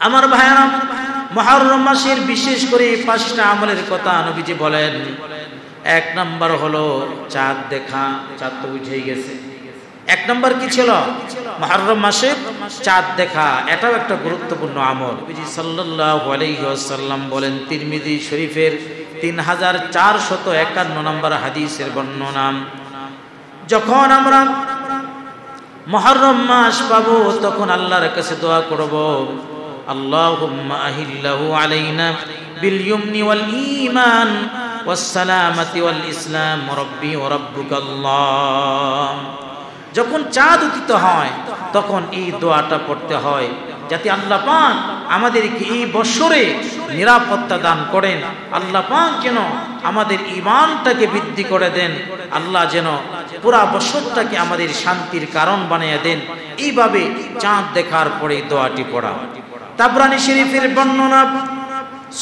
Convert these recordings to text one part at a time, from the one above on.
আমার ভাইরা, মুহররম মাসের বিশেষ করে 5টা আমলের কথা নবীজি বলেন। 1 নাম্বার হলো চাঁদ দেখা। চাঁদ তো উঠেই গেছে। 1 নাম্বার কি ছিল? মুহররম মাসে চাঁদ দেখা। এটাও একটা গুরুত্বপূর্ণ আমল। নবীজি সাল্লাল্লাহু আলাইহি ওয়াসাল্লাম বলেন, তিরমিজি শরীফের 3451 নম্বর হাদিসের বর্ণনা, যখন আমরা মুহররম মাস পাবো তখন আল্লাহর কাছে দোয়া করব, আল্লাহুম্মা আহিল্লাহু আলাইনা বিল ইয়ুমনি ওয়াল ঈমান ওয়াস সালামাতি ওয়াল ইসলাম রাব্বি ওয়া রাব্বুকাল্লাহ। যখন চাঁদ উদিত হয় তখন এই দোয়াটা পড়তে হয়, যাতে আল্লাহ পাক আমাদেরকে এই বছরে নিরাপত্তা দান করেন। আল্লাহ পাক যেন আমাদের ঈমানটাকে বৃদ্ধি করে দেন। আল্লাহ যেন পুরা বছরটাকে আমাদের শান্তির কারণ বানিয়ে দেন। এইভাবে চাঁদ দেখার পরে দোয়াটি পড়া। তাবরানী শরীফের বর্ণনা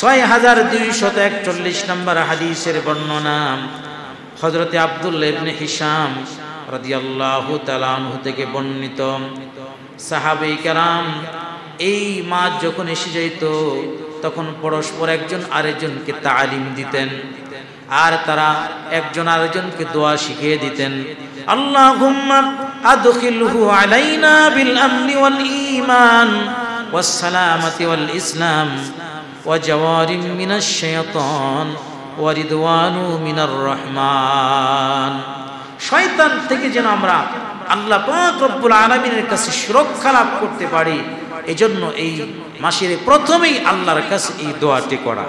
6241 নম্বর হাদিসের বর্ণনা, হযরতে আব্দুল্লাহ ইবনে হিশাম রাদিয়াল্লাহু তাআলা আনহু থেকে বর্ণিত, সাহাবায়ে কেরাম এই মাস যখন এসে যেত তখন পরস্পর একজন আরেকজনকে তালিম দিতেন, আর তারা একজন আরেকজনকে দোয়া শিখিয়ে দিতেন। আল্লাহুম্মা আদখিলহু আলাইনা বিল আমনি ওয়াল ঈমান ওয়াস সালামাতি ওয়াল ইসলাম ওয়া জাওয়ারিম মিনাশ শাইতান ওয়া রিদওয়ানু মিনার রহমান। শয়তান থেকে যেন আমরা আল্লাহ পাক রব্বুল আলামিনের কাছে সুরক্ষা লাভ করতে পারি, এজন্য এই মাসের প্রথমেই আল্লাহর কাছে এই দোয়াটি করা।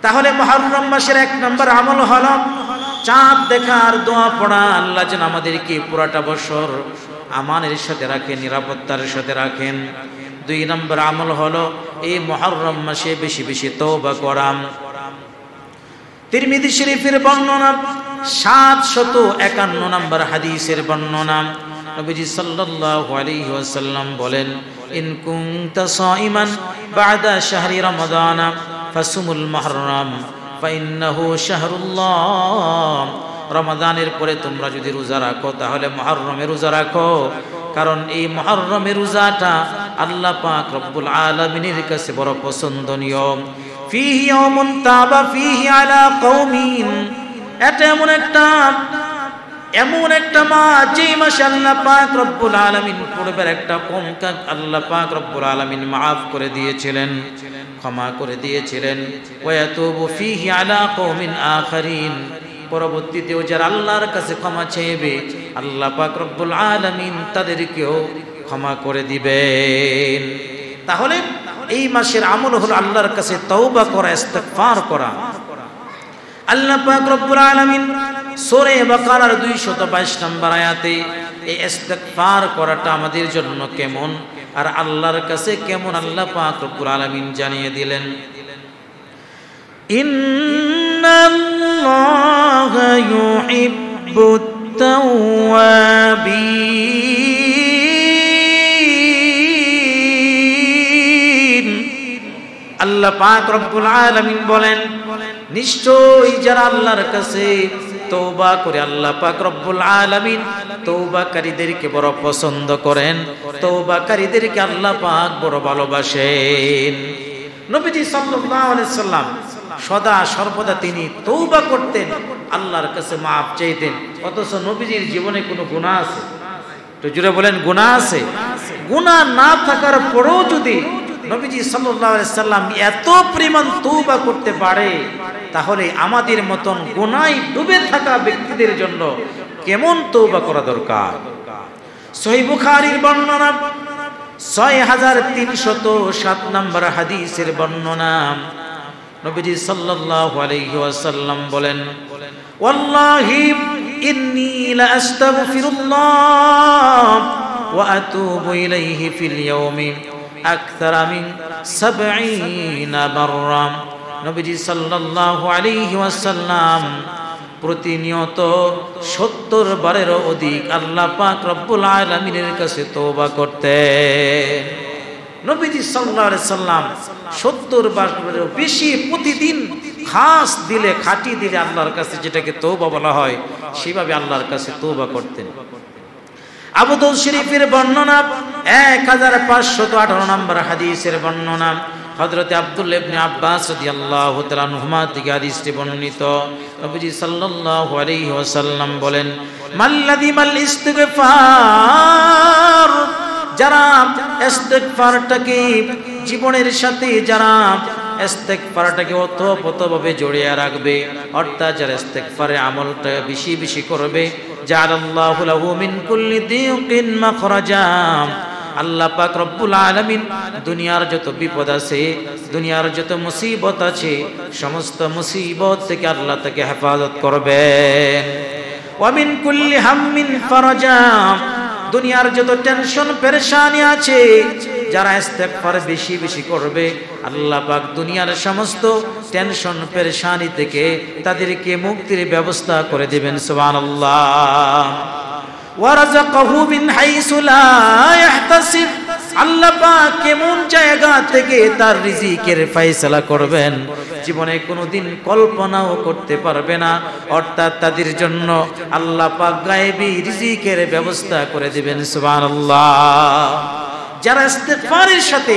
তাহলে মুহররম মাসের 1 নম্বর আমল হলো চাঁদ দেখার দোয়া পড়া। আল্লাহ যেন আমাদেরকে পুরাটা বছর আমানের সাথে রাখেন, নিরাপত্তার সাথে রাখেন। 2 নম্বর আমল হলো এই মুহররম মাসে বেশি বেশি তওবা করা। তিরমিজি শরীফের বর্ণনা 751 নম্বর হাদিসের বর্ণনা, নবীজি সাল্লাল্লাহু আলাইহি ওয়াসাল্লাম বলেন, ইন কুনতা সাইমান বা'দা শাহরি রমাদান ফাসুমুল মুহররম ফাইন্নাহু শাহরুল্লাহ। রমাদানের পরে তোমরা যদি রোজা রাখো তাহলে মুহররমে রোজা রাখো, কারণ এই মুহররমের রোজাটা আল্লাহ পাক রব্বুল আলামিনের কাছে বড় পছন্দনীয়। ফিহি ইয়াউমুন তাবা ফিহি আলা কওমিন, এটা এমন একটা মাস যে মাসে আল্লাহ পাক রব্বুল আলামিন পূর্বের একটা কওমকে আল্লাহ পাক রব্বুল আলামিন মাফ করে দিয়েছিলেন, ক্ষমা করে দিয়েছিলেন। ওয়া ইয়াতুবু ফিহি আলা কওমিন আখারিন, পরবর্তীতেও যারা আল্লাহর কাছে ক্ষমা চাইবে আল্লাহ পাক রব্বুল আলামিন তাদেরকেও ক্ষমা করে দিবেন। তাহলে এই মাসের আমল হলো আল্লাহর কাছে তওবা করা, ইস্তিগফার করা। আল্লাহ পাক রব্বুল আলামিন সূরা বাকারার 222 নম্বর আয়াতে এই ইস্তিগফার করাটা আমাদের জন্য কেমন আর আল্লাহর কাছে কেমন আল্লাহ পাক রব্বুল আলামিন জানিয়ে দিলেন, ইন্নাল্লাহা ইউহিব্বুত তাওয়াবিন। আল্লাহ পাক রব্বুল আলামিন বলেন, নিশ্চয়ই যারা আল্লাহর কাছে তওবা করে আল্লাহ পাক রব্বুল আলামিন তওবাকারীদেরকে বড় পছন্দ করেন, তওবাকারীদেরকে আল্লাহ পাক বড় ভালোবাসেন। নবীজি সাল্লাল্লাহু আলাইহি সাল্লাম সদা সর্বদা তিনি তওবা করতেন, আল্লাহর কাছে মাফ চাইতেন। অথচ নবীজির জীবনে কোনো গুনাহ আছে? তো জুড়ে বলেন, গুনাহ আছে? গুনাহ না থাকার পরেও যদি নবীজি সাল্লাল্লাহু আলাইহি সাল্লাম এত পরিমাণ তওবা করতে পারে, তাহলে আমাদের মতন গুনাহে ডুবে থাকা ব্যক্তিদের জন্য কেমন তওবা করা দরকার। সহিহ বুখারীর বর্ণনা 6307 নম্বর হাদিসের বর্ণনা, নবীজি সাল্লাল্লাহু আলাইহি ওয়াসাল্লাম বলেন, ওয়াল্লাহি ইন্নী লা আস্তাগফিরুল্লাহ ওয়া আতুবু ইলাইহি ফিল ইয়াউমি আকতারা মিন 70 মাররা। নবীজি সাল্লাল্লাহু আলাইহি ওয়াসাল্লাম প্রতিনিয়ত 70 বারেরও অধিক আল্লাহ পাক রব্বুল আলামিনের কাছে তওবা করতেন। নবীজি সাল্লাল্লাহু আলাইহি সাল্লাম 70 বারেরও বেশি প্রতিদিন খাস দিলে খাঁটি দিলে আল্লাহর কাছে, যেটাকে তওবা বলা হয়, সেভাবে আল্লাহর কাছে তওবা করতেন। আবু দাউদ শরীফের বর্ণনা 1518 নম্বর হাদিসের বর্ণনা হযরতে আব্দুল্লাহ ইবনে আব্বাস রাদিয়াল্লাহু তাআলা আনহুমা থেকে হাদিসটি বর্ণিত। নবীজি সাল্লাল্লাহু আলাইহি ওয়াসাল্লাম বলেন, মাল্লাযিমাল ইস্তিগফার, যারা ইস্তিগফারটাকে জীবনের সাথে যারা ইস্তিগফারটাকে ওতপ্রোতভাবে জড়িয়ে রাখবে, অর্থাৎ যারা ইস্তিগফারের আমলটা বেশি বেশি করবে, জাআলাল্লাহু লাহু মিন কুল্লি দিকিন মাখরাজা, আল্লাহ পাক রব্বুল আলামিন দুনিয়ার যত বিপদ আছে, দুনিয়ার যত মুসিবত আছে, সমস্ত মুসিবত থেকে আল্লাহ তাকে হেফাজত করবেন। ওয়া মিন কুল্লি হাম্মিন ফারাজা, দুনিয়ার যত টেনশন পেরেশানি আছে, যারা ইস্তিগফার বেশি বেশি করবে, আল্লাহ পাক দুনিয়ার সমস্ত টেনশন পেরেশানি থেকে তাদেরকে মুক্তির ব্যবস্থা করে দিবেন। সুবহানাল্লাহ। ওয়ারাযাকাহু মিন হাইসু লা ইহতাসিব, আল্লাহ পাক কেমন জায়গা থেকে তার রিজিকের ফয়সালা করবেন জীবনে কোনোদিন কল্পনাও করতে পারবে না, অর্থাৎ তাদের জন্য আল্লাহ পাক গায়েবী রিজিকের ব্যবস্থা করে দিবেন। সুবহানাল্লাহ। যারা ইস্তিগফারের সাথে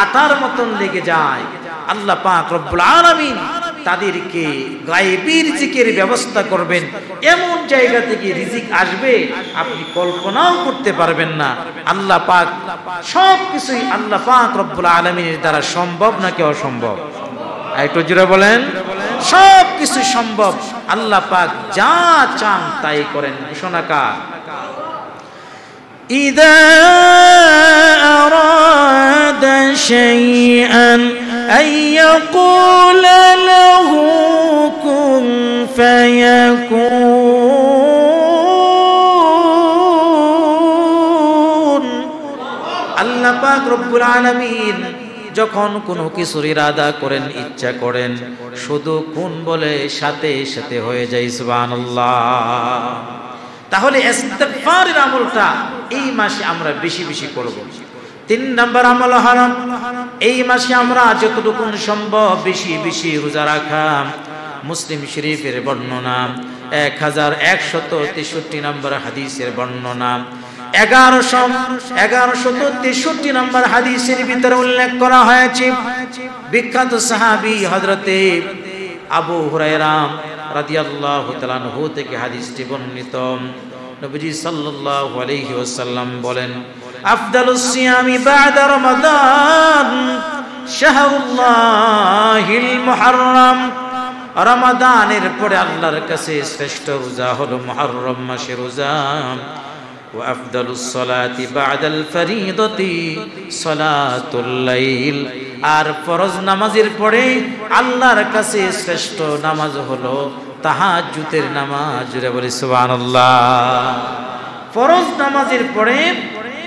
আটার মতন লেগে যায়, আল্লাহ পাক রব্বুল আলামিন তাদেরকে গায়েবী রিজিকের ব্যবস্থা করবেন। এমন জায়গা থেকে রিজিক আসবে আপনি কল্পনাও করতে পারবেন না। আল্লাহ পাক সবকিছুই আল্লাহ পাক রব্বুল আলামিনের দ্বারা সম্ভব নাকি অসম্ভব? একটু জোরে বলেন। সবকিছু সম্ভব, আল্লাহ পাক যা চান তাই করেন। ঘোষণাকার, ইদা আরাদা শাইআন আইয়াকুলা লাহু কুন ফায়াকুন। আল্লাহ পাক রব্বুল আলামিন যখন কোনো কিছুর ইরাদা করেন, ইচ্ছা করেন, শুধু কোন বলে সাথে সাথে হয়ে যায়। সুবহানাল্লাহ। তাহলে ইস্তিগফারের আমলটা এই মাসে আমরা বেশি বেশি করব। 3 নম্বর আমল হলো এই মাসে আমরা যতটুকু সম্ভব বেশি বেশি রোজা রাখা। মুসলিম শরীফের বর্ণনা 1163 নম্বর হাদিসের বর্ণনা 1163 নম্বর হাদিসের ভিতরে উল্লেখ করা হয়েছে, বিখ্যাত সাহাবী হযরতে আবু হুরায়রা রাদিয়াল্লাহু তাআলা আনহু থেকে হাদিসটি বর্ণিত। নবীজি সাল্লাল্লাহু আলাইহি ওয়াসাল্লাম বলেন, আফদালুস সিয়ামি বা'দা রমাদান শাহরুল্লাহিল মুহাররম, রমাদানের পরে আল্লাহর কাছে শ্রেষ্ঠ রোজা হলো মুহররম মাসের রোজা। ওয়া আফদালুস সালাতি বা'দাল ফরিদাতি সালাতুল লাইল, আর ফরজ নামাজের পরে আল্লাহর কাছে শ্রেষ্ঠ নামাজ হলো তাহাজ্জুদের নামাজ। জোরে বলি সুবহানাল্লাহ। ফরজ নামাজের পরে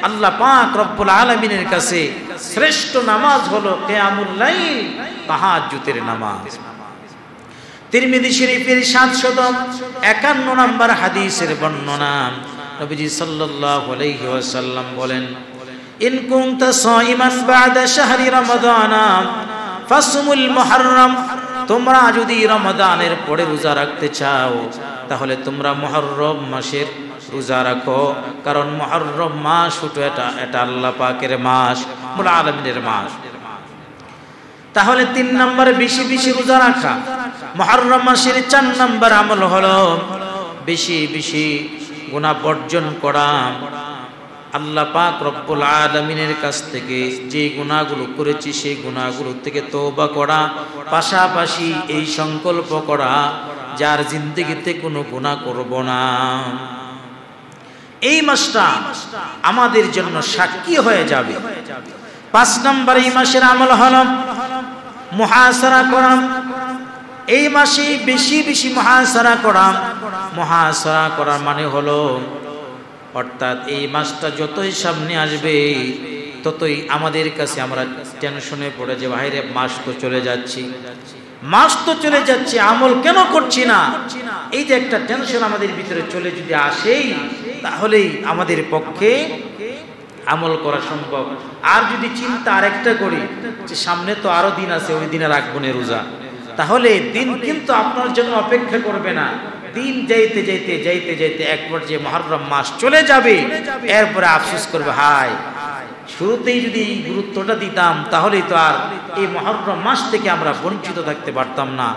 আল্লাহ পাক রব্বুল আলামিনের কাছে শ্রেষ্ঠ নামাজ হলো কিয়ামুল লাইল, তাহাজ্জুদের নামাজ। তিরমিজি শরীফের 751 নম্বর হাদিসের বর্ণনা, নবীজি সাল্লাল্লাহু আলাইহি ওয়াসাল্লাম বলেন, ইন কুনতা সাইমান বা'দা শাহরি রমাদান ফাসমুল মুহররম, তোমরা যদি রমাদানের পরে রোজা রাখতে চাও তাহলে তোমরা মুহররম মাসের রোজা রাখো, কারণ মুহররম মাস হলো এটা আল্লাহ পাকের মাস, রব্বুল আলামিনের মাস। তাহলে 3 নম্বরে বেশি বেশি রোজা রাখা। মুহররম মাসের 4 নম্বর আমল হলো বেশি বেশি গুনাহ বর্জন করা। আল্লাহ পাক রব্বুল আলামিনের কাছ থেকে যে গুনাহগুলো করেছি সেই গুনাহগুলো থেকে তওবা করা, পাশাপাশি এই সংকল্প করা যার জিন্দেগিতে কোনো গুনাহ করব না। এই মাসটা আমাদের জন্য সাক্ষী হয়ে যাবে। 5 নম্বর এই মাসের আমল হলো মুহাসারা করা। এই মাসে বেশি বেশি মুহাসারা করা। মুহাসারা করার মানে হলো, অর্থাৎ এই মাসটা যতই সামনে আসবে ততই আমাদের কাছে আমরা টেনশনে পড়ে যে বাইরে মাস তো চলে যাচ্ছে, মাস তো চলে যাচ্ছে, আমল কেন করছি না, এই যে একটা টেনশন আমাদের ভিতরে চলে যদি আসেই তাহলেই আমাদের পক্ষে আমল করা সম্ভব। আর যদি চিন্তা আরেকটা করি যে সামনে তো আরো দিন আছে, ওই দিনে রাখবো না রোজা, তাহলে দিন কিন্তু আপনার জন্য অপেক্ষা করবে না। দিন যাইতে যাইতে যাইতে যাইতে একবার যে মুহররম মাস চলে যাবে, এরপরে আফসোস করবে, হায় শুরুতেই যদি এই গুরুত্বটা দিতাম তাহলেই তো আর এই মুহররম মাস থেকে আমরা বঞ্চিত থাকতে পারতাম না।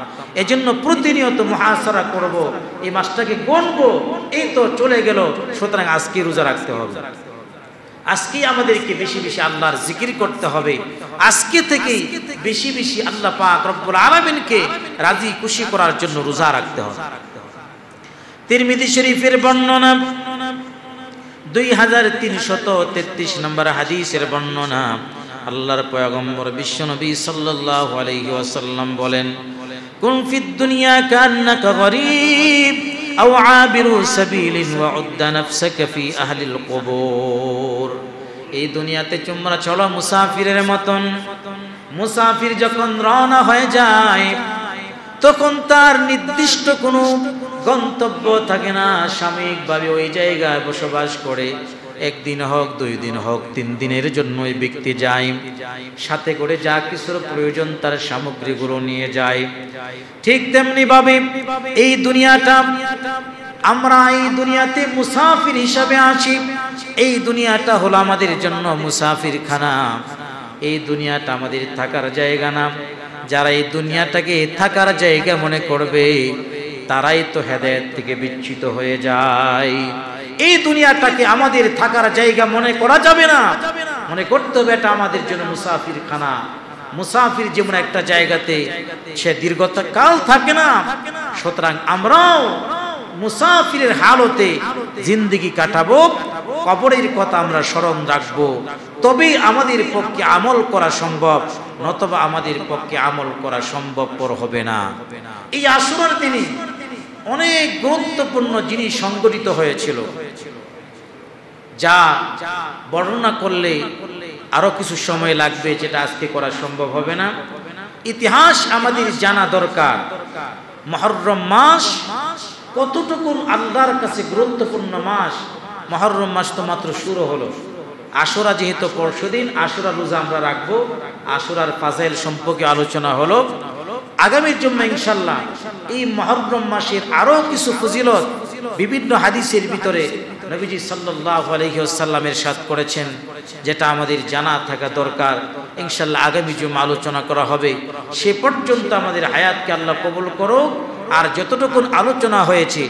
এজন্য প্রতিনিয়ত মুহাসারা করব, এই মাসটাকে গণবো, এই তো চলে গেল, সুতরাং আজকে রোজা রাখতে হবে, আজকেই আমাদেরকে বেশি বেশি আল্লাহর জিকির করতে হবে, আজকে থেকেই বেশি বেশি আল্লাহ পাক রব্বুল আলামিনকে রাজি খুশি করার জন্য রোজা রাখতে হবে। তিরমিজি শরীফের বর্ণনা 2333 নম্বর হাদিসের বর্ণনা, আল্লাহর পয়গম্বর বিশ্বনবী সাল্লাল্লাহু আলাইহি ওয়াসাল্লাম বলেন, কুন ফিদ দুনিয়া কান্নাকা গরীব আও আবিরু সাবিলিন ওয়া উদ্দা নাফসাকা ফি আহলিল কুবুর। এই দুনিয়াতে তোমরা চলো মুসাফিরের মতন। মুসাফির যখন রওনা হয়ে যায় তখন তার নির্দিষ্ট কোনো গন্তব্য থাকে না, সাময়িকভাবে ওই জায়গায় বসবাস করে, একদিন হোক, 2 দিন হোক, 3 দিনের জন্য ওই ব্যক্তি যায়, সাথে করে যা কিছুর প্রয়োজন তার সামগ্রীগুলো নিয়ে যায়। ঠিক তেমনি ভাবে এই দুনিয়াটা, আমরা এই দুনিয়াতে মুসাফির হিসাবে আছি। এই দুনিয়াটা হলো আমাদের জন্য মুসাফিরখানা, এই দুনিয়াটা আমাদের থাকার জায়গা না। যারা এই দুনিয়াটাকে থাকার জায়গা মনে করবে তারাই তো হেদায়েত থেকে বিচ্যুত হয়ে যায়। এই দুনিয়াটাকে আমাদের থাকার জায়গা মনে করা যাবে না, মনে করতে হবে এটা আমাদের জন্য মুসাফিরখানা। মুসাফির যেমন একটা জায়গাতে সে দীর্ঘকাল থাকে না, সুতরাং আমরাও মুসাফিরের হালতে জিন্দেগি কাটাবো, কবরের কথা আমরা স্মরণ রাখবো, তবেই আমাদের পক্ষে আমল করা সম্ভব, নতুবা আমাদের পক্ষে আমল করা সম্ভবপর হবে না। এই আশুরার দিনে অনেক গুরুত্বপূর্ণ জিনিস সংঘটিত হয়েছিল, যা বর্ণনা করলে আরো কিছু সময় লাগবে, যেটা আজকে করা সম্ভব হবে না। ইতিহাস আমাদের জানা দরকার। মুহররম মাস কতটুকু আল্লাহর কাছে গুরুত্বপূর্ণ মাস। মুহররম মাস তো মাত্র শুরু হলো। আশুরা যেহেতু পরশুদিন, আশুরা রোজা আমরা রাখবো, আশুরার ফাজাইল সম্পর্কে আলোচনা হলো। আগামীর জন্য ইনশাআল্লাহ এই মুহররম মাসের আরো কিছু ফজিলত বিভিন্ন হাদিসের ভিতরে নবীজি সাল্লাল্লাহু আলাইহি ওয়াসাল্লামের ইরশাদ করেছেন, যেটা আমাদের জানা থাকা দরকার। ইনশাআল্লাহ আগামী জুমা আলোচনা করা হবে। সে পর্যন্ত আমাদের হায়াতকে আল্লাহ কবুল করুক। আর যতটুকু আলোচনা হয়েছে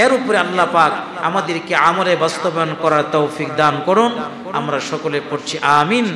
এর উপরে আল্লাহ পাক আমাদেরকে আমলে বাস্তবায়ন করার তৌফিক দান করুন। আমরা সকলে পড়ছি আমিন।